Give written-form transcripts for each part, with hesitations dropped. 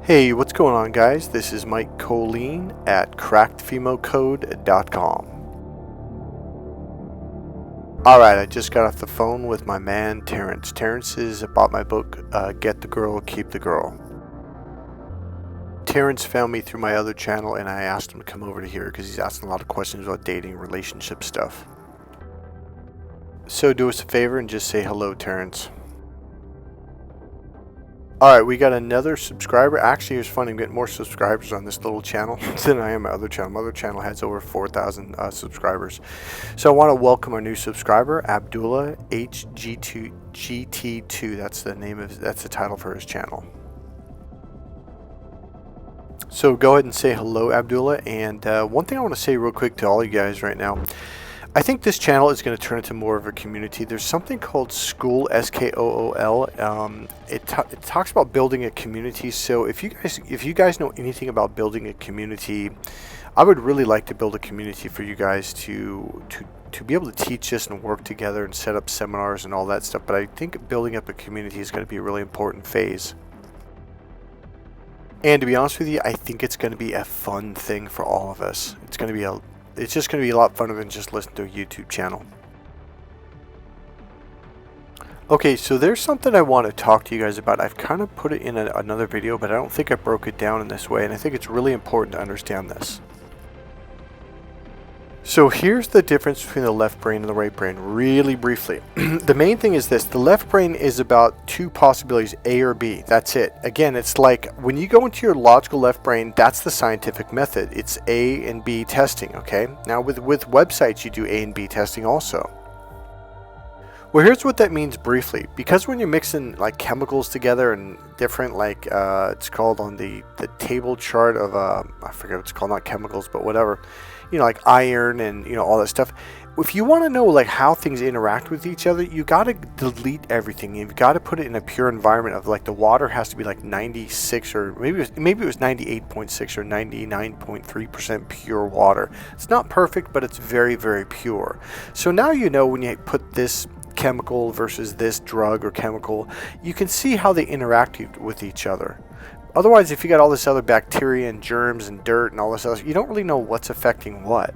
Hey, what's going on, guys? This is Mike Kollin at crackedfemocode.com. Alright, I just got off the phone with my man Terrence. Terrence is about my book, Get the Girl, Keep the Girl. Terrence found me through my other channel and I asked him to come over to here because he's asking a lot of questions about dating, relationship stuff. So do us a favor and just say hello, Terrence. Alright, we got another subscriber. Actually, it's funny, I'm getting more subscribers on this little channel than I am my other channel. My other channel has over 4,000 subscribers. So I want to welcome our new subscriber, Abdullah HG2GT2. That's the title for his channel. So go ahead and say hello, Abdullah. And one thing I want to say real quick to all you guys right now. I think this channel is going to turn into more of a community. There's something called School, SKOOL. It talks about building a community. So if you guys know anything about building a community, I would really like to build a community for you guys to be able to teach this and work together and set up seminars and all that stuff. But I think building up a community is going to be a really important phase. And to be honest with you, I think it's going to be a fun thing for all of us. It's just going to be a lot funner than just listening to a YouTube channel. Okay, so there's something I want to talk to you guys about. I've kind of put it in another video, but I don't think I broke it down in this way, and I think it's really important to understand this. So here's the difference between the left brain and the right brain, really briefly. The main thing is this. The left brain is about two possibilities, A or B. That's it. Again, it's like when you go into your logical left brain, that's the scientific method. It's A and B testing, okay? Now with websites, you do A and B testing also. Well, here's what that means briefly. Because when you're mixing like chemicals together and different, like it's called on the table chart of, I forget what it's called, not chemicals, but whatever. You know, like iron and, you know, all that stuff. If you want to know like how things interact with each other, you got to delete everything. You've got to put it in a pure environment of like the water has to be like 96 or maybe it was 98.6 or 99.3% pure water. It's not perfect, but it's very, very pure. So now you know when you put this chemical versus this drug or chemical, you can see how they interact with each other. Otherwise, if you got all this other bacteria and germs and dirt and all this other, you don't really know what's affecting what.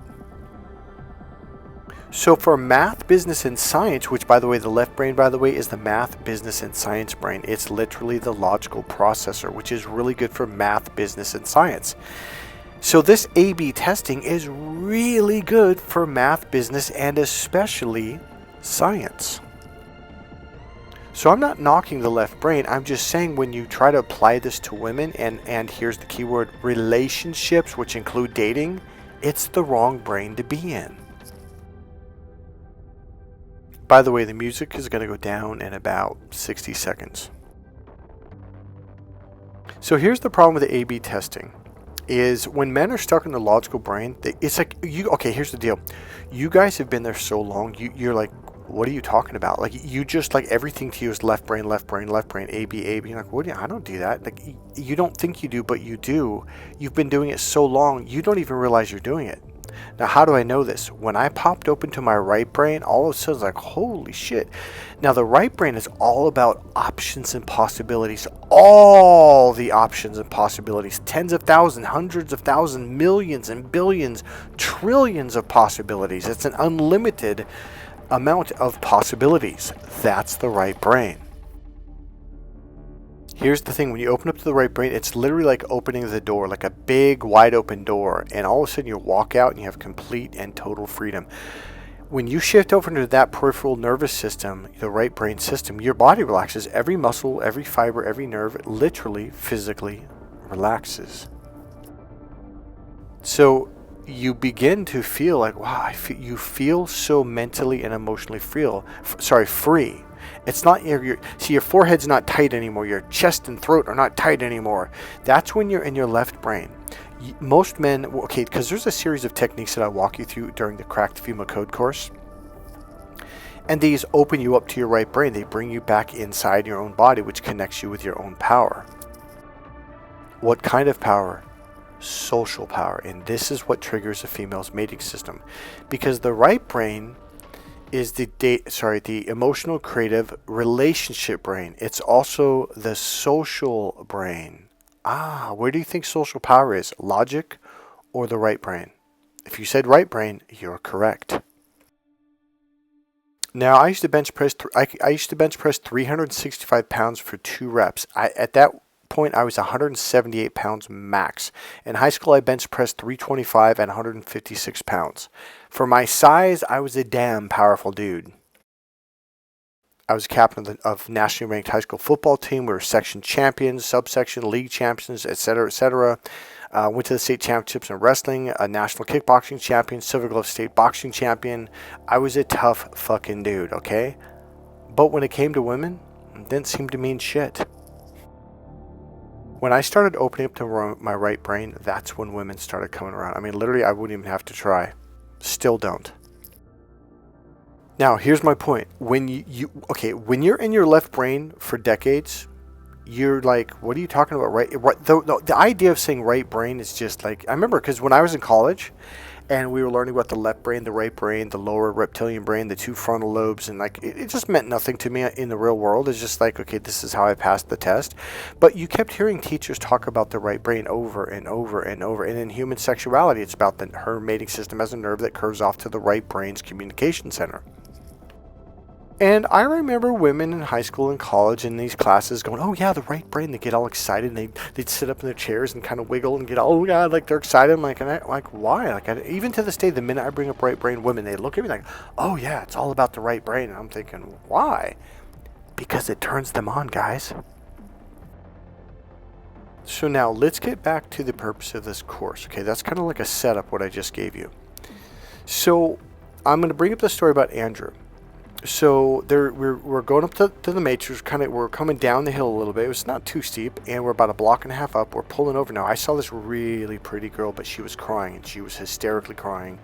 So for math, business, and science, which by the way, the left brain, by the way, is the math, business, and science brain. It's literally the logical processor, which is really good for math, business, and science. So this A/B testing is really good for math, business, and especially science. So I'm not knocking the left brain. I'm just saying when you try to apply this to women, and here's the key word, relationships, which include dating, it's the wrong brain to be in. By the way, the music is going to go down in about 60 seconds. So here's the problem with the A/B testing. Is when men are stuck in the logical brain, it's like, okay, here's the deal. You guys have been there so long, you're like, what are you talking about? Like, you just, like, everything to you is left brain, left brain, left brain, A/B, A/B. You're like, what do you, I don't do that. Like, you don't think you do, but you do. You've been doing it so long, you don't even realize you're doing it. Now, how do I know this? When I popped open to my right brain, all of a sudden, like, holy shit. Now, the right brain is all about options and possibilities. All the options and possibilities. Tens of thousands, hundreds of thousands, millions and billions, trillions of possibilities. It's an unlimited amount of possibilities. That's the right brain. Here's the thing, when you open up to the right brain, it's literally like opening the door, like a big wide open door, and all of a sudden you walk out and you have complete and total freedom. When you shift over into that peripheral nervous system, the right brain system, your body relaxes. Every muscle, every fiber, every nerve literally physically relaxes. So you begin to feel like, wow, you feel so mentally and emotionally free. It's not your forehead's not tight anymore. Your chest and throat are not tight anymore. That's when you're in your left brain. Most men, okay, because there's a series of techniques that I walk you through during the Cracked Female Code course. And these open you up to your right brain. They bring you back inside your own body, which connects you with your own power. What kind of power? Social power. And this is what triggers a female's mating system. Because the right brain is the emotional, creative, relationship brain. It's also the social brain. Where do you think social power is? Logic or the right brain? If you said right brain, you're correct. Now, I used to bench press. I used to bench press 365 pounds for 2 reps. At that point, I was 178 pounds max. In high school, I bench pressed 325 at 156 pounds. For my size, I was a damn powerful dude. I was captain of nationally ranked high school football team. We were section champions, subsection, league champions, etc., etc. Went to the state championships in wrestling, a national kickboxing champion, Silver Glove state boxing champion. I was a tough fucking dude, okay? But when it came to women, it didn't seem to mean shit. When I started opening up to my right brain, that's when women started coming around. I mean, literally, I wouldn't even have to try. Still don't. Now, here's my point. When when you're in your left brain for decades, you're like, what are you talking about? Right? The idea of saying right brain is just like, I remember because when I was in college and we were learning about the left brain, the right brain, the lower reptilian brain, the 2 frontal lobes, and like it just meant nothing to me in the real world. It's just like, okay, this is how I passed the test. But you kept hearing teachers talk about the right brain over and over and over. And in human sexuality, it's about her mating system as a nerve that curves off to the right brain's communication center. And I remember women in high school and college in these classes going, oh yeah, the right brain. They get all excited and they'd sit up in their chairs and kind of wiggle and get, oh god, like they're excited. I'm like, why? Like, even to this day, the minute I bring up right brain women, they look at me like, oh yeah, it's all about the right brain. And I'm thinking, why? Because it turns them on, guys. So now let's get back to the purpose of this course. Okay, that's kind of like a setup what I just gave you. So I'm going to bring up the story about Andrew. So we're going up to the matrix, we're coming down the hill a little bit. It was not too steep, and we're about a block and a half up. We're pulling over now. I saw this really pretty girl, but she was crying, and she was hysterically crying.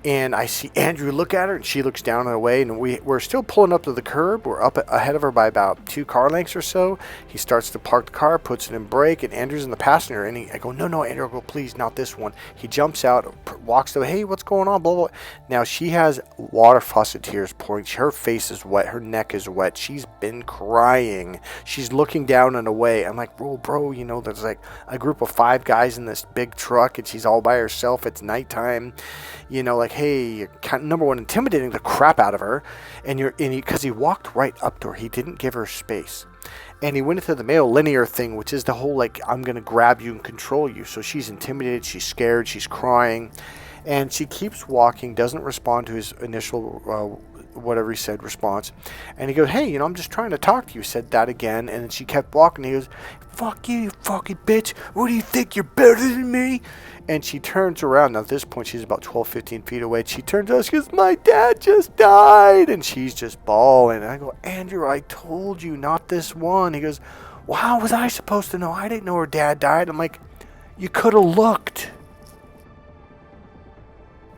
And I see Andrew look at her, and she looks down and away, and we're still pulling up to the curb. We're up ahead of her by about 2 car lengths or so. He starts to park the car, puts it in brake, and Andrew's in the passenger. And I go, no, Andrew, go, please, not this one. He jumps out, walks away, hey, what's going on, blah, blah. Now, she has water faucet tears pouring. Her face is wet. Her neck is wet. She's been crying. She's looking down and away. I'm like, bro, there's like a group of 5 guys in this big truck, and she's all by herself. It's nighttime. Like, hey, you're number one, intimidating the crap out of her, because he walked right up to her. He didn't give her space. And he went into the male linear thing, which is the whole, like, I'm going to grab you and control you. So she's intimidated, she's scared, she's crying, and she keeps walking, doesn't respond to his initial, whatever he said, response. And he goes, hey, I'm just trying to talk to you. Said that again, and then she kept walking. He goes, fuck you, you fucking bitch. What do you think? You're better than me? And she turns around. Now, at this point, she's about 12, 15 feet away. She turns to us. She goes, my dad just died. And she's just bawling. And I go, Andrew, I told you, not this one. He goes, well, how was I supposed to know? I didn't know her dad died. I'm like, you could have looked.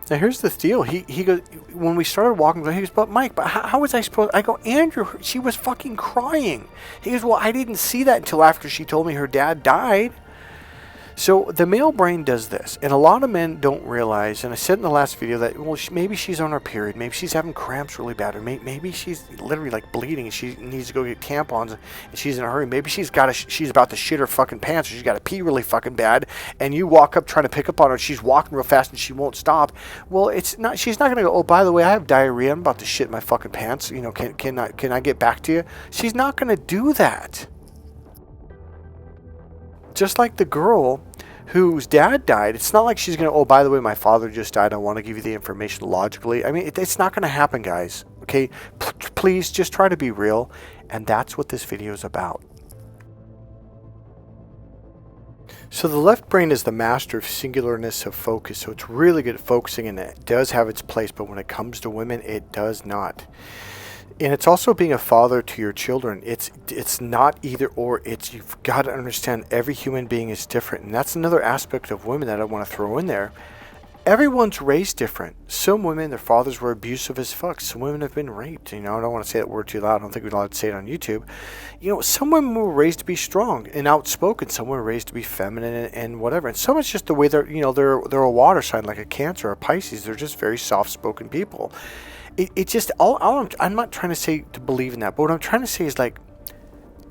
Now, here's the deal. He goes, when we started walking, he goes, but Mike, how was I supposed? I go, Andrew, she was fucking crying. He goes, well, I didn't see that until after she told me her dad died. So the male brain does this, and a lot of men don't realize, and I said in the last video that, well, maybe she's on her period, maybe she's having cramps really bad, or maybe she's literally like bleeding and she needs to go get tampons and she's in a hurry. Maybe she's about to shit her fucking pants, or she's got to pee really fucking bad, and you walk up trying to pick up on her, she's walking real fast and she won't stop. Well, she's not going to go, oh, by the way, I have diarrhea, I'm about to shit my fucking pants, can I get back to you? She's not going to do that. Just like the girl whose dad died, it's not like she's going to, oh, by the way, my father just died. I want to give you the information logically. I mean, it's not going to happen, guys. Okay? Please just try to be real. And that's what this video is about. So the left brain is the master of singularness of focus. So it's really good at focusing, and it does have its place. But when it comes to women, it does not. And it's also being a father to your children. It's not either or. You've got to understand every human being is different. And that's another aspect of women that I want to throw in there. Everyone's raised different. Some women, their fathers were abusive as fuck. Some women have been raped. I don't want to say that word too loud. I don't think we're allowed to say it on YouTube. Some women were raised to be strong and outspoken. Some were raised to be feminine and whatever. And some it's just the way they're a water sign, like a Cancer or a Pisces. They're just very soft-spoken people. It just, I'm not trying to say to believe in that, but what I'm trying to say is, like,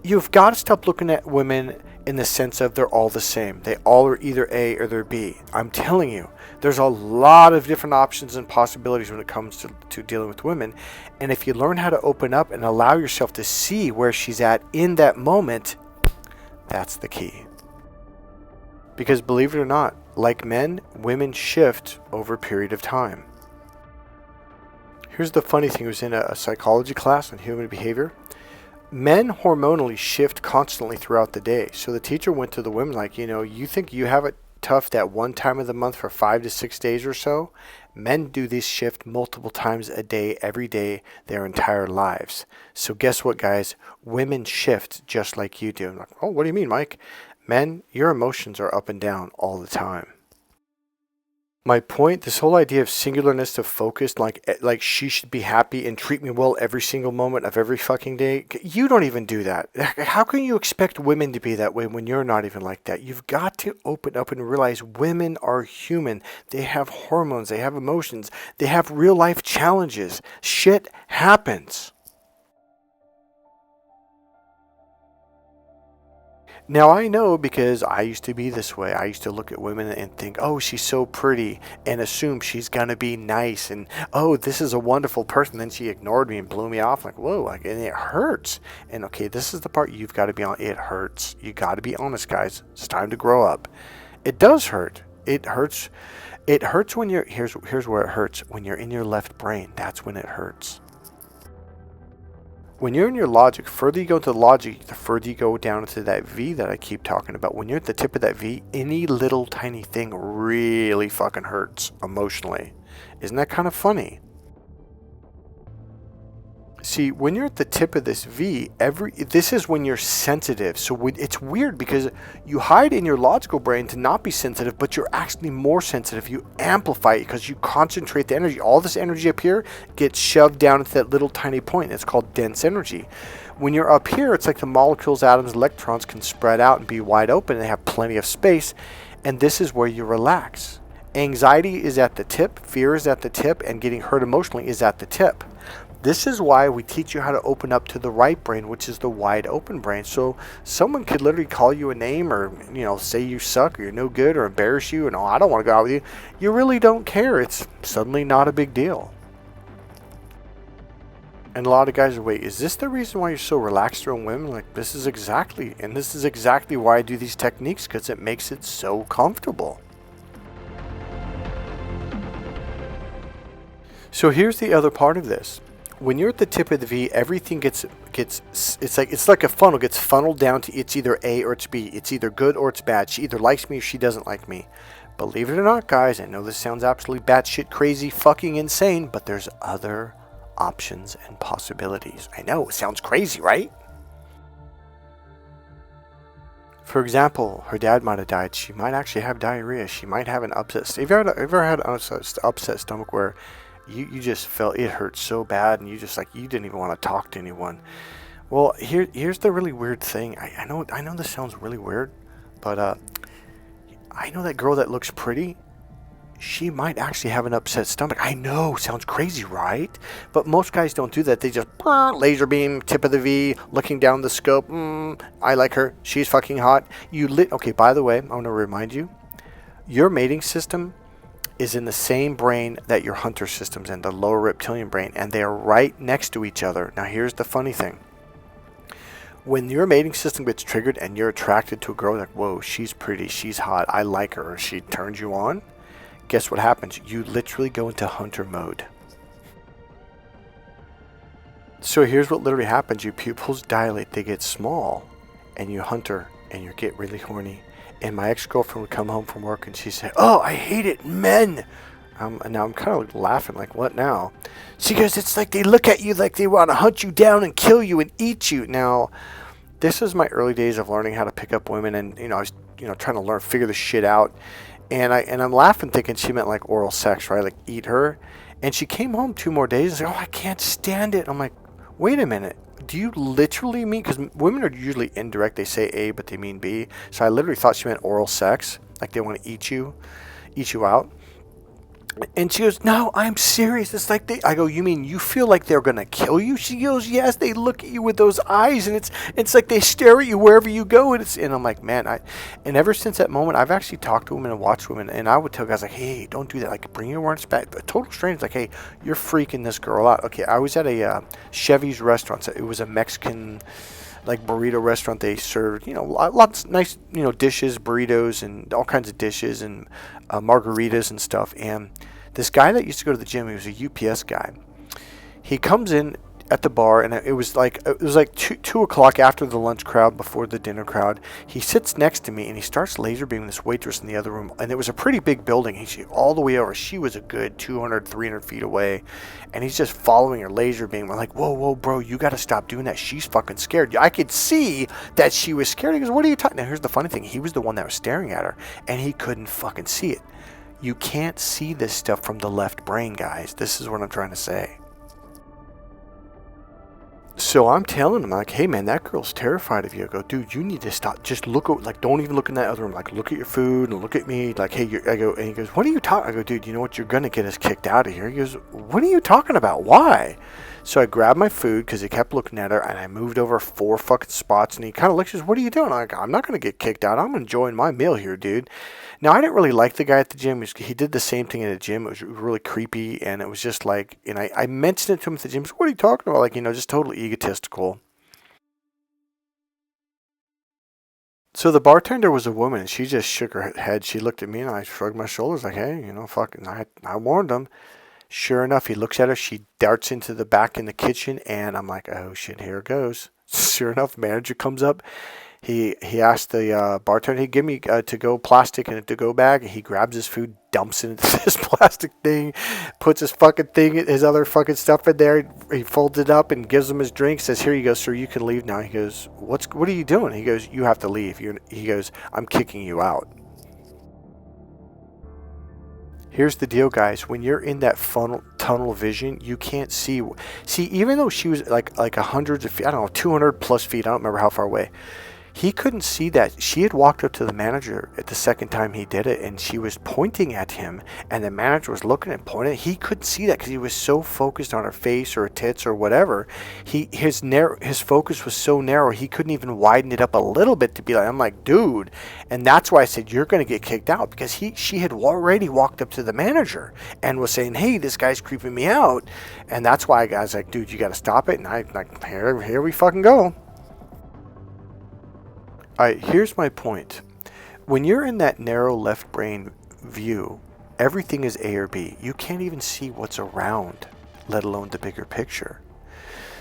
you've got to stop looking at women in the sense of they're all the same. They all are either A or they're B. I'm telling you, there's a lot of different options and possibilities when it comes to dealing with women. And if you learn how to open up and allow yourself to see where she's at in that moment, that's the key. Because believe it or not, like men, women shift over a period of time. Here's the funny thing. It was in a psychology class on human behavior. Men hormonally shift constantly throughout the day. So the teacher went to the women like, you think you have it tough that one time of the month for 5 to 6 days or so? Men do this shift multiple times a day, every day, their entire lives. So guess what, guys? Women shift just like you do. I'm like, oh, what do you mean, Mike? Men, your emotions are up and down all the time. My point, this whole idea of singularness, of focus, like she should be happy and treat me well every single moment of every fucking day. You don't even do that. How can you expect women to be that way when you're not even like that? You've got to open up and realize women are human. They have hormones. They have emotions. They have real life challenges. Shit happens. Now I know because I used to be this way. I used to look at women and think, oh, she's so pretty, and assume she's going to be nice, and oh, this is a wonderful person. Then she ignored me and blew me off like, whoa, and it hurts. And okay, this is the part you've got to be on. It hurts. You got to be honest, guys. It's time to grow up. It does hurt. It hurts. It hurts when here's where it hurts. When you're in your left brain, that's when it hurts. When you're in your logic, the further you go into the logic, the further you go down into that V that I keep talking about. When you're at the tip of that V, any little tiny thing really fucking hurts emotionally. Isn't that kind of funny? See, when you're at the tip of this V, this is when you're sensitive. So it's weird because you hide in your logical brain to not be sensitive, but you're actually more sensitive. You amplify it because you concentrate the energy. All this energy up here gets shoved down into that little tiny point. It's called dense energy. When you're up here, it's like the molecules, atoms, electrons can spread out and be wide open and they have plenty of space. And this is where you relax. Anxiety is at the tip, fear is at the tip, and getting hurt emotionally is at the tip. This is why we teach you how to open up to the right brain, which is the wide open brain. So someone could literally call you a name or, say you suck or you're no good or embarrass you and, oh, I don't want to go out with you. You really don't care. It's suddenly not a big deal. And a lot of guys are, wait, is this the reason why you're so relaxed around women? Like, this is exactly why I do these techniques, because it makes it so comfortable. So here's the other part of this. When you're at the tip of the V, everything gets it's like a funnel, gets funneled down to it's either A or it's B. It's either good or it's bad. She either likes me or she doesn't like me. Believe it or not, guys, I know this sounds absolutely batshit crazy, fucking insane, but there's other options and possibilities. I know, it sounds crazy, right? For example, her dad might have died. She might actually have diarrhea. She might have an upset. Have you ever had an upset stomach where you just felt it hurt so bad and you didn't even want to talk to anyone? Well, here's the really weird thing. I know this sounds really weird, but I know that girl that looks pretty, she might actually have an upset stomach. I know, sounds crazy, right? But most guys don't do that. They just laser beam, tip of the V, looking down the scope. I like her. She's fucking hot. Okay, by the way, I want to remind you, your mating system is in the same brain that your hunter system's in, the lower reptilian brain, and they are right next to each other. Now, here's the funny thing. When your mating system gets triggered and you're attracted to a girl, like, whoa, she's pretty, she's hot, I like her, or she turns you on, guess what happens? You literally go into hunter mode. So here's what literally happens. Your pupils dilate, they get small, and you hunter, and you get really horny. And my ex-girlfriend would come home from work and she'd say, oh, I hate it, men. And now I'm kind of laughing, like, what now? She goes, it's like they look at you like they want to hunt you down and kill you and eat you. Now, this is my early days of learning how to pick up women, and I was trying to figure this shit out. And I'm laughing, thinking she meant like oral sex, right? Like eat her. And she came home 2 more days and said, oh, I can't stand it. I'm like, wait a minute. Do you literally mean, because women are usually indirect, they say A but they mean B. So I literally thought she meant oral sex, like they want to eat you out. And she goes, no, I'm serious. It's like I go, you mean you feel like they're going to kill you? She goes, yes, they look at you with those eyes, and it's like they stare at you wherever you go. And I'm like, man, and ever since that moment, I've actually talked to women and watched women, and I would tell guys, like, hey, don't do that. Like, bring your awareness back. A total strange, like, hey, you're freaking this girl out. Okay, I was at a Chevy's restaurant. So it was a Mexican, like, burrito restaurant. They served, lots of nice, dishes, burritos, and all kinds of dishes, and margaritas and stuff. And this guy that used to go to the gym, he was a UPS guy. He comes in at the bar, and it was like 2 o'clock after the lunch crowd, before the dinner crowd. He sits next to me, and he starts laser beaming this waitress in the other room. And it was a pretty big building. He's all the way over. She was a good 200, 300 feet away, and he's just following her laser beam. We're like, whoa, bro, you got to stop doing that. She's fucking scared. I could see that she was scared. He goes, what are you talking? Now, here's the funny thing. He was the one that was staring at her, and he couldn't fucking see it. You can't see this stuff from the left brain, guys. This is what I'm trying to say. So I'm telling him, like, hey, man, that girl's terrified of you. I go, dude, you need to stop. Just look at, like, don't even look in that other room. Like, look at your food and look at me. Like, hey, I go, and he goes, what are you talking? I go, dude, you know what? You're going to get us kicked out of here. He goes, what are you talking about? Why? So I grabbed my food because he kept looking at her, and I moved over 4 fucking spots, and he kind of looks, what are you doing? I'm like, I'm not going to get kicked out. I'm enjoying my meal here, dude. Now, I didn't really like the guy at the gym. He did the same thing at the gym. It was really creepy, and it was just like, and I mentioned it to him at the gym. So what are you talking about? Like, just totally egotistical. So the bartender was a woman, and she just shook her head. She looked at me, and I shrugged my shoulders like, hey, fucking, I warned him. Sure enough, he looks at her. She darts into the back in the kitchen, and I'm like, oh, shit, here it goes. Sure enough, manager comes up. He asked the bartender, hey, give me a to-go plastic and a to-go bag. He grabs his food, dumps it into this plastic thing, puts his fucking thing, his other fucking stuff in there. He folds it up and gives him his drink, says, here you go, sir, you can leave now. He goes, what are you doing? He goes, you have to leave. He goes, I'm kicking you out. Here's the deal, guys. When you're in that tunnel vision, you can't see. See, even though she was like hundreds of feet, I don't know, 200 plus feet, I don't remember how far away, he couldn't see that. She had walked up to the manager at the second time he did it, and she was pointing at him, and the manager was looking and pointing. He couldn't see that because he was so focused on her face or her tits or whatever. His focus was so narrow, he couldn't even widen it up a little bit to be like, I'm like, dude. And that's why I said, you're going to get kicked out, because she had already walked up to the manager and was saying, hey, this guy's creeping me out. And that's why I was like, dude, you got to stop it. And I like, here we fucking go. All right, here's my point. When you're in that narrow left brain view, everything is A or B. You can't even see what's around, let alone the bigger picture.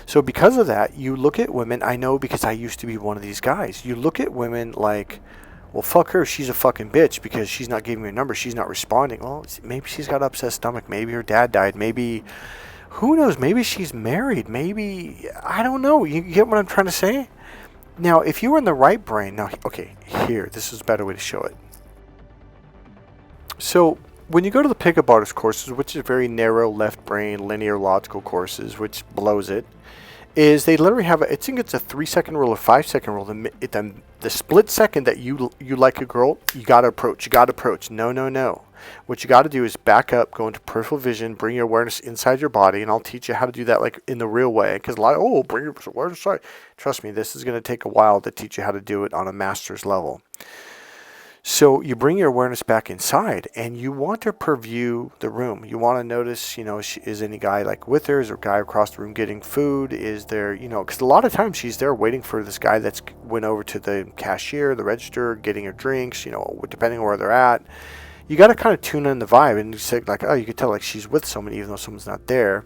So because of that, you look at women, I know because I used to be one of these guys. You look at women like, well, fuck her, she's a fucking bitch because she's not giving me a number, she's not responding. Well, maybe she's got upset stomach, maybe her dad died, maybe, who knows, maybe she's married, maybe, I don't know. You get what I'm trying to say? Now, if you were in the right brain, now, okay, here, this is a better way to show it. So, when you go to the pickup artist courses, which is very narrow left brain, linear logical courses, which blows it, is they literally have, I think it's a 3-second rule or 5-second rule. The split second that you like a girl, you got to approach. No. What you got to do is back up, go into peripheral vision, bring your awareness inside your body, and I'll teach you how to do that like in the real way. Because a lot of, bring your awareness inside. Trust me, this is going to take a while to teach you how to do it on a master's level. So you bring your awareness back inside, and you want to purview the room. You want to notice, is any guy like with her? Is there a guy across the room getting food? Is there, because a lot of times she's there waiting for this guy that's went over to the cashier, the register, getting her drinks, depending on where they're at. You got to kind of tune in the vibe and say like, oh, you can tell like she's with someone even though someone's not there.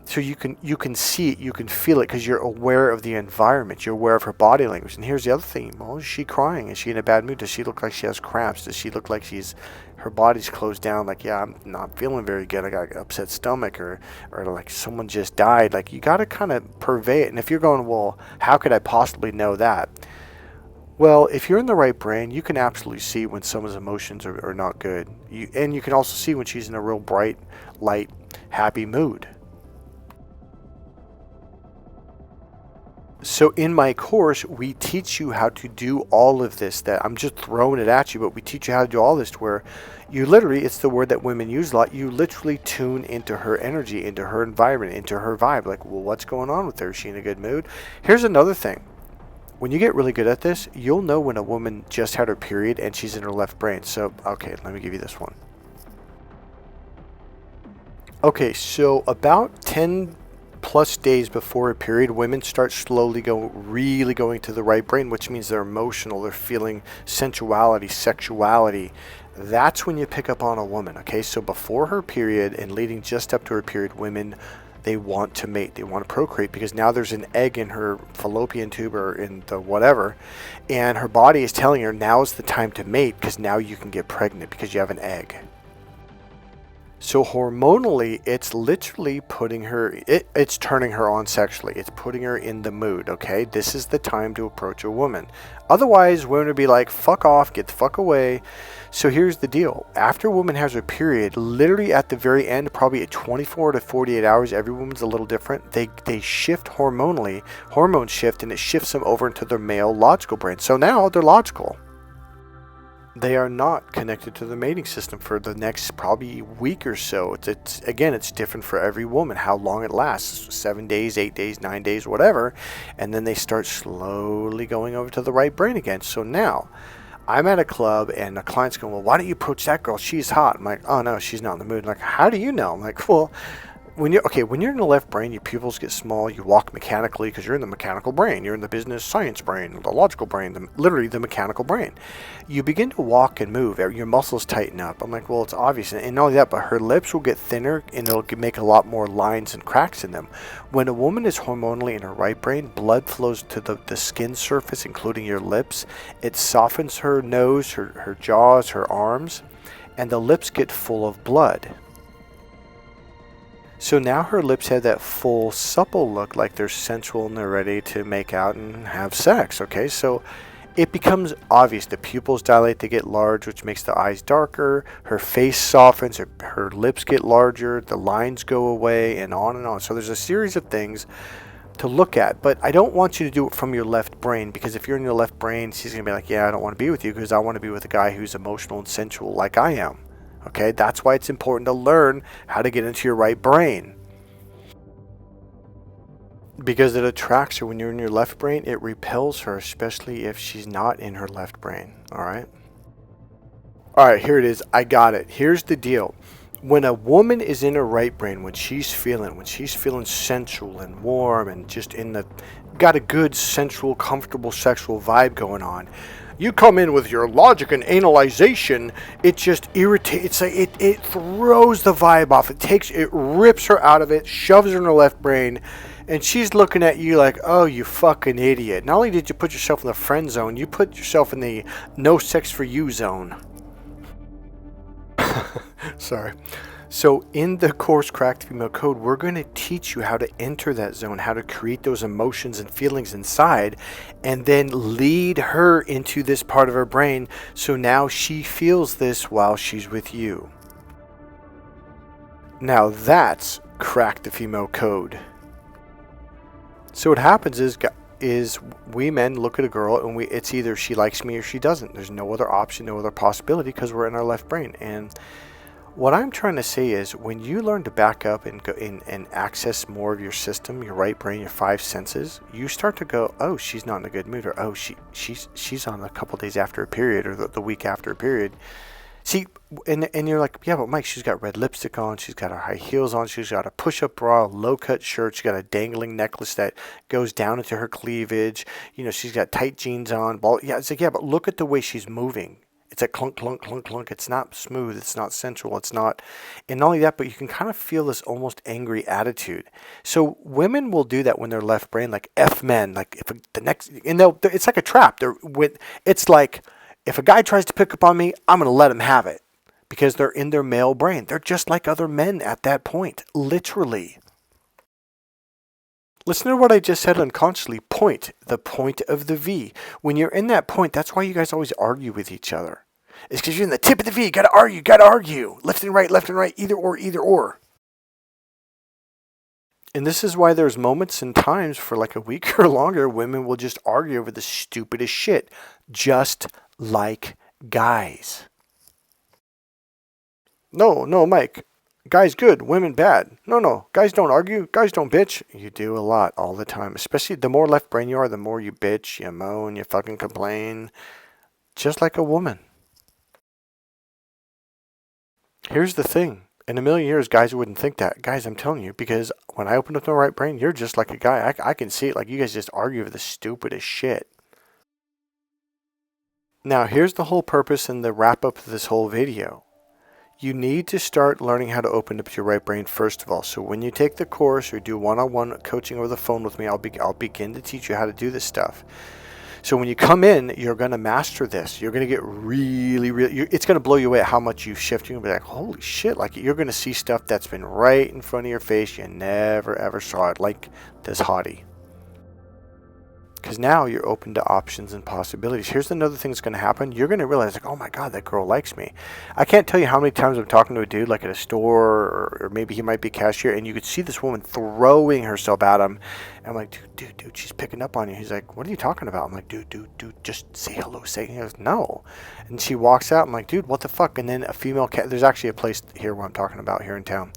So you can see it, you can feel it because you're aware of the environment. You're aware of her body language. And here's the other thing. Well, is she crying? Is she in a bad mood? Does she look like she has cramps? Does she look like her body's closed down? Like, yeah, I'm not feeling very good. I got an upset stomach or like someone just died. Like, you got to kind of purvey it. And if you're going, well, how could I possibly know that? Well, if you're in the right brain, you can absolutely see when someone's emotions are not good. And you can also see when she's in a real bright, light, happy mood. So in my course, we teach you how to do all of this. That I'm just throwing it at you, but we teach you how to do all this to where you literally, it's the word that women use a lot, you literally tune into her energy, into her environment, into her vibe. Like, well, what's going on with her? Is she in a good mood? Here's another thing. When you get really good at this, you'll know when a woman just had her period and she's in her left brain. So, okay, let me give you this one. Okay, so about 10 plus days before a period, women start slowly really going to the right brain, which means they're emotional, they're feeling sensuality, sexuality. That's when you pick up on a woman, okay? So before her period and leading just up to her period, women, they want to mate, they want to procreate, because now there's an egg in her fallopian tube or in the whatever, and her body is telling her now's the time to mate because now you can get pregnant because you have an egg. So hormonally, it's literally putting her, it's turning her on sexually. It's putting her in the mood, okay? This is the time to approach a woman. Otherwise, women would be like, fuck off, get the fuck away. So here's the deal. After a woman has her period, literally at the very end, probably at 24 to 48 hours, every woman's a little different. They shift hormonally, hormones shift, and it shifts them over into their male logical brain. So now they're logical. They are not connected to the mating system for the next probably week or so. It's again, it's different for every woman, how long it lasts, 7 days, 8 days, 9 days, whatever. And then they start slowly going over to the right brain again. So now I'm at a club and a client's going, well, why don't you approach that girl? She's hot. I'm like, oh no, she's not in the mood. I'm like, how do you know? I'm like, well, when you're in the left brain, your pupils get small. You walk mechanically because you're in the mechanical brain. You're in the business science brain, the logical brain, literally the mechanical brain. You begin to walk and move. Your muscles tighten up. I'm like, well, it's obvious. And not only that, but her lips will get thinner and it'll make a lot more lines and cracks in them. When a woman is hormonally in her right brain, blood flows to the skin surface, including your lips. It softens her nose, her jaws, her arms, and the lips get full of blood. So now her lips have that full, supple look, like they're sensual and they're ready to make out and have sex, okay? So it becomes obvious. The pupils dilate, they get large, which makes the eyes darker. Her face softens, her lips get larger, the lines go away, and on and on. So there's a series of things to look at, but I don't want you to do it from your left brain, because if you're in your left brain, she's going to be like, yeah, I don't want to be with you because I want to be with a guy who's emotional and sensual like I am. Okay, that's why it's important to learn how to get into your right brain. Because it attracts her. When you're in your left brain, it repels her, especially if she's not in her left brain. Alright? Alright, here it is. I got it. Here's the deal. When a woman is in her right brain, when she's feeling sensual and warm and just got a good, sensual, comfortable sexual vibe going on, you come in with your logic and analyzation, it just irritates. It throws the vibe off. It rips her out of it, shoves her in her left brain, and she's looking at you like, oh, you fucking idiot. Not only did you put yourself in the friend zone, you put yourself in the no sex for you zone. Sorry. So in the course Cracked Female Code, we're going to teach you how to enter that zone, how to create those emotions and feelings inside, and then lead her into this part of her brain so now she feels this while she's with you. Now that's Crack the Female Code. So what happens is we men look at a girl and it's either she likes me or she doesn't. There's no other option, no other possibility, because we're in our left brain. And what I'm trying to say is, when you learn to back up and go in and access more of your system, your right brain, your five senses, you start to go, oh, she's not in a good mood, or oh, she's on a couple days after a period, or the week after a period. See, and you're like, yeah, but Mike, she's got red lipstick on, she's got her high heels on, she's got a push-up bra, a low-cut shirt, she's got a dangling necklace that goes down into her cleavage, she's got tight jeans on. Yeah, it's like, yeah, but look at the way she's moving. It's a clunk, clunk, clunk, clunk. It's not smooth. It's not sensual. It's not, and not only that, but you can kind of feel this almost angry attitude. So women will do that when they're left brain, like F men. Like if it's like a trap. It's like, if a guy tries to pick up on me, I'm going to let him have it, because they're in their male brain. They're just like other men at that point, literally. Listen to what I just said unconsciously. Point, the point of the V. When you're in that point, that's why you guys always argue with each other. It's because you're in the tip of the V. You gotta argue. Left and right, either or. And this is why there's moments and times for like a week or longer, women will just argue over the stupidest shit, just like guys. No, Mike. Guys good, women bad. No, guys don't argue, guys don't bitch. You do a lot all the time. Especially the more left brain you are, the more you bitch, you moan, you fucking complain. Just like a woman. Here's the thing. In a million years, guys wouldn't think that. Guys, I'm telling you, because when I open up my right brain, you're just like a guy. I can see it. Like, you guys just argue over the stupidest shit. Now, here's the whole purpose and the wrap up of this whole video. You need to start learning how to open up your right brain first of all. So when you take the course or do one-on-one coaching over the phone with me, I'll begin to teach you how to do this stuff. So when you come in, you're going to master this. You're going to get really, it's going to blow you away at how much you shift. You're going to be like, holy shit. Like, you're going to see stuff that's been right in front of your face. You never, ever saw it, like this hottie. Because now you're open to options and possibilities. Here's another thing that's going to happen. You're going to realize, like, oh my God, that girl likes me. I can't tell you how many times I'm talking to a dude, like at a store, or maybe he might be a cashier, and you could see this woman throwing herself at him. And I'm like, dude, she's picking up on you. He's like, what are you talking about? I'm like, dude, just say hello. He goes, no. And she walks out. I'm like, dude, what the fuck? And then a female there's actually a place here where I'm talking about here in town.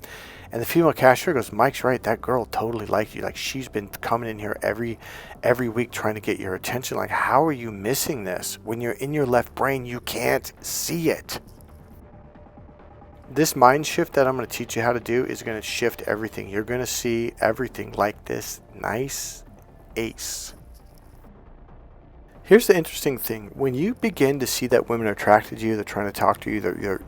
And the female cashier goes, Mike's right. That girl totally liked you. Like, she's been coming in here every week trying to get your attention. Like, how are you missing this? When you're in your left brain, you can't see it. This mind shift that I'm going to teach you how to do is going to shift everything. You're going to see everything like this nice ace. Here's the interesting thing. When you begin to see that women are attracted to you, they're trying to talk to you,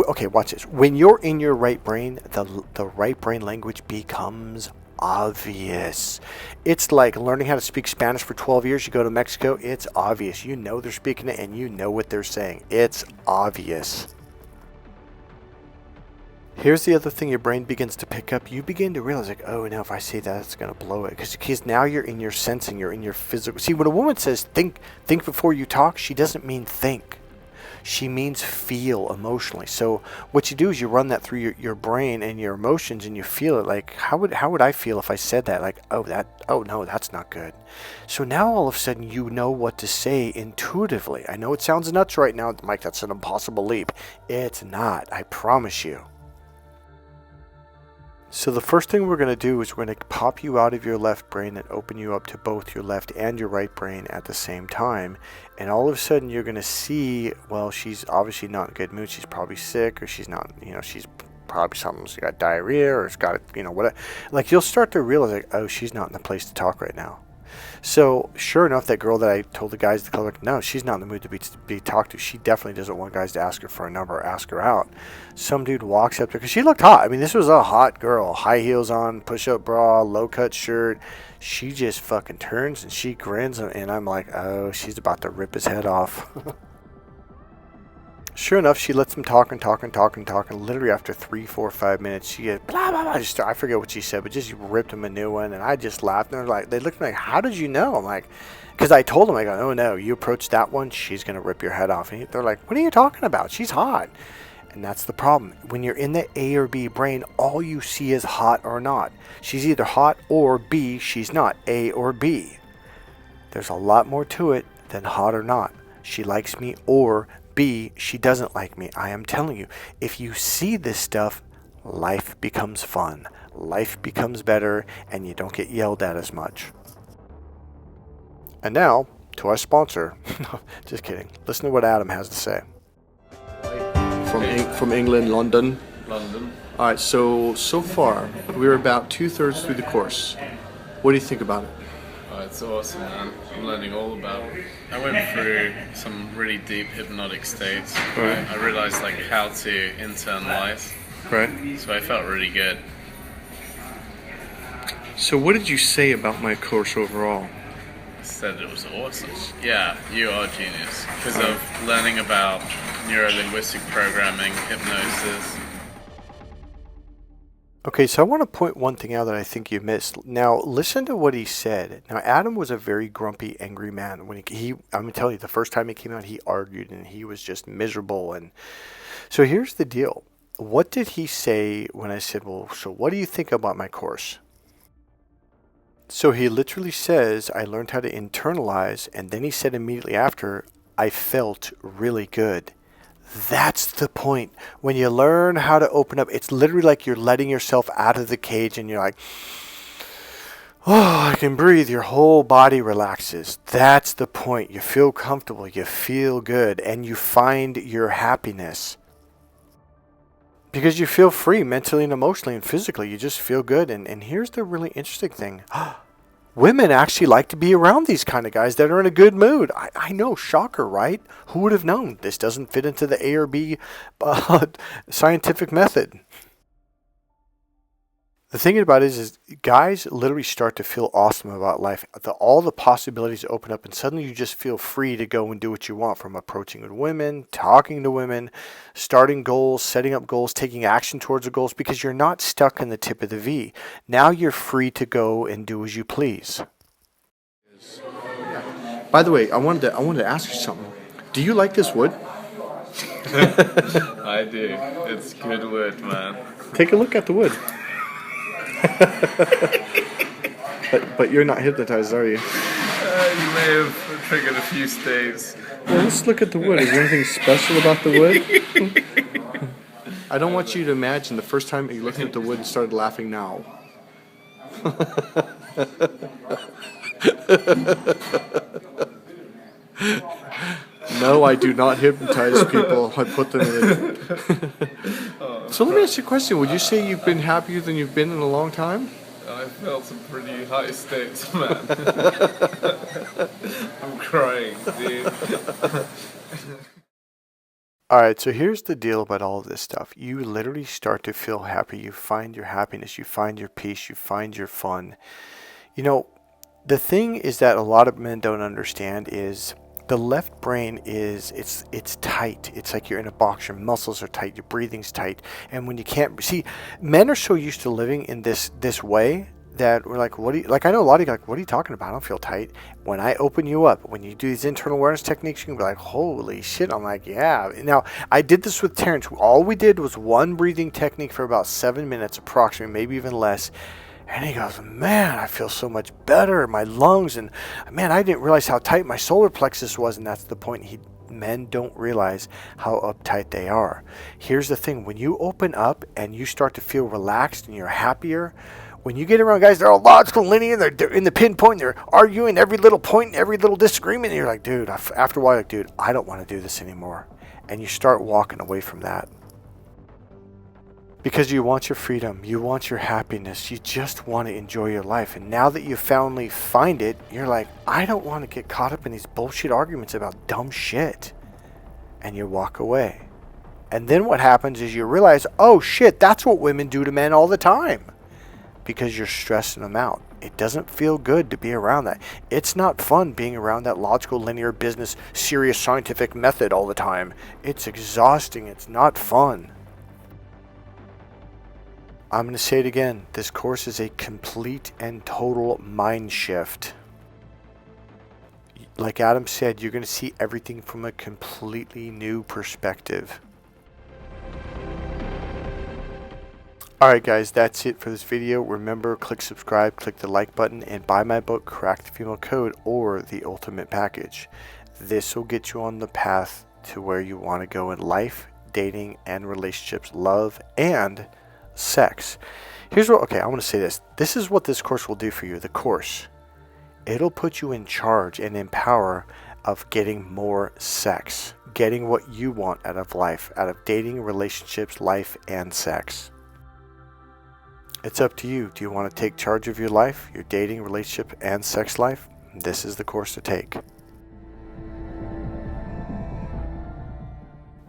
okay, watch this. When you're in your right brain, the right brain language becomes obvious. It's like learning how to speak Spanish for 12 years. You go to Mexico, it's obvious. You know they're speaking it and you know what they're saying. It's obvious. Here's the other thing your brain begins to pick up. You begin to realize, like, oh, now if I say that, it's going to blow it. Because now you're in your sensing, you're in your physical. See, when a woman says think before you talk, she doesn't mean think. She means feel emotionally. So what you do is you run that through your brain and your emotions, and you feel it. Like, how would I feel if I said that? Like, oh no, that's not good. So now all of a sudden you know what to say intuitively. I know it sounds nuts right now, Mike. That's an impossible leap. It's not. I promise you. So the first thing we're going to do is we're going to pop you out of your left brain and open you up to both your left and your right brain at the same time. And all of a sudden you're going to see, well, she's obviously not in a good mood. She's probably sick, or she's not, she's probably she's got diarrhea, or it's got, whatever. Like, you'll start to realize, like, oh, she's not in the place to talk right now. So sure enough, that girl that I told the guys to call, like, no, she's not in the mood to be talked to. She definitely doesn't want guys to ask her for a number or ask her out. Some dude walks up to her, because she looked hot. I mean, this was a hot girl. High heels on, push-up bra, low-cut shirt. She just fucking turns and she grins, and I'm like, oh, she's about to rip his head off. Sure enough, she lets him talk. Literally after 3, 4, 5 minutes, she gets blah, blah, blah. I forget what she said, but just ripped him a new one. And I just laughed. And they looked at me like, how did you know? I'm like, because I told them, I go, oh no, you approach that one, she's going to rip your head off. And they're like, what are you talking about? She's hot. And that's the problem. When you're in the A or B brain, all you see is hot or not. She's either hot, or B, she's not. A or B. There's a lot more to it than hot or not. She likes me, or B, she doesn't like me. I am telling you, if you see this stuff, life becomes fun. Life becomes better, and you don't get yelled at as much. And now, to our sponsor. Just kidding. Listen to what Adam has to say. From England, London. London. All right, so far, we're about 2/3 through the course. What do you think about it? Oh, it's awesome, man. I'm learning all about it. I went through some really deep hypnotic states. Right. I realized like how to internalize. Right. So I felt really good. So what did you say about my course overall? I said it was awesome. Yeah, you are a genius because of learning about neuro-linguistic programming, hypnosis. Okay, so I want to point one thing out that I think you missed. Now, listen to what he said. Now, Adam was a very grumpy, angry man. When I'm telling you, the first time he came out, he argued and he was just miserable. And so here's the deal. What did he say when I said, well, so what do you think about my course? So he literally says, I learned how to internalize, and then he said immediately after, I felt really good. That's the point. When you learn how to open up, it's literally like you're letting yourself out of the cage and you're like, oh, I can breathe. Your whole body relaxes. That's the point. You feel comfortable. You feel good. And you find your happiness. Because you feel free mentally and emotionally and physically. You just feel good. And here's the really interesting thing. Women actually like to be around these kind of guys that are in a good mood. I know, shocker, right? Who would have known? This doesn't fit into the A or B scientific method. The thing about it is guys literally start to feel awesome about life. All the possibilities open up, and suddenly you just feel free to go and do what you want, from approaching women, talking to women, starting goals, setting up goals, taking action towards the goals, because you're not stuck in the tip of the V. Now you're free to go and do as you please. By the way, I wanted to ask you something. Do you like this wood? I do. It's good wood, man. Take a look at the wood. but you're not hypnotized, are you? You may have triggered a few staves. Well, let's look at the wood. Is there anything special about the wood? I don't want you to imagine the first time you looked at the wood and started laughing now. No, I do not hypnotize people. I put them in. So let me ask you a question. Would you say you've been happier than you've been in a long time? I felt some pretty high states, man. I'm crying, dude. Alright, so here's the deal about all of this stuff. You literally start to feel happy. You find your happiness. You find your peace. You find your fun. You know, the thing is that a lot of men don't understand is the left brain is, it's tight. It's like you're in a box. Your muscles are tight. Your breathing's tight. And when you can't, see, men are so used to living in this way that we're like, I know a lot of you are like, what are you talking about? I don't feel tight. When I open you up, when you do these internal awareness techniques, you can be like, holy shit. I'm like, yeah. Now, I did this with Terrence. All we did was one breathing technique for about 7 minutes approximately, maybe even less. And he goes, man, I feel so much better. My lungs, and man, I didn't realize how tight my solar plexus was. And that's the point. Men don't realize how uptight they are. Here's the thing. When you open up and you start to feel relaxed and you're happier, when you get around guys, they're all logical, linear, they're in the pinpoint, they're arguing every little point, every little disagreement. And you're like, dude, after a while, like, dude, I don't want to do this anymore. And you start walking away from that. Because you want your freedom, you want your happiness, you just want to enjoy your life. And now that you finally find it, you're like, I don't want to get caught up in these bullshit arguments about dumb shit. And you walk away. And then what happens is you realize, oh shit, that's what women do to men all the time. Because you're stressing them out. It doesn't feel good to be around that. It's not fun being around that logical, linear, business, serious, scientific method all the time. It's exhausting. It's not fun. I'm going to say it again. This course is a complete and total mind shift. Like Adam said, you're going to see everything from a completely new perspective. Alright guys, that's it for this video. Remember, click subscribe, click the like button, and buy my book, Crack the Female Code, or the Ultimate Package. This will get you on the path to where you want to go in life, dating, and relationships, love, and sex. Here's what, okay, I want to say this. This is what this course will do for you. The course, it'll put you in charge and in power of getting more sex, getting what you want out of life, out of dating, relationships, life, and sex. It's up to you. Do you want to take charge of your life, your dating, relationship, and sex life? This is the course to take.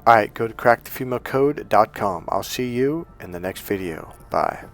Alright, go to crackthefemalecode.com. I'll see you in the next video. Bye.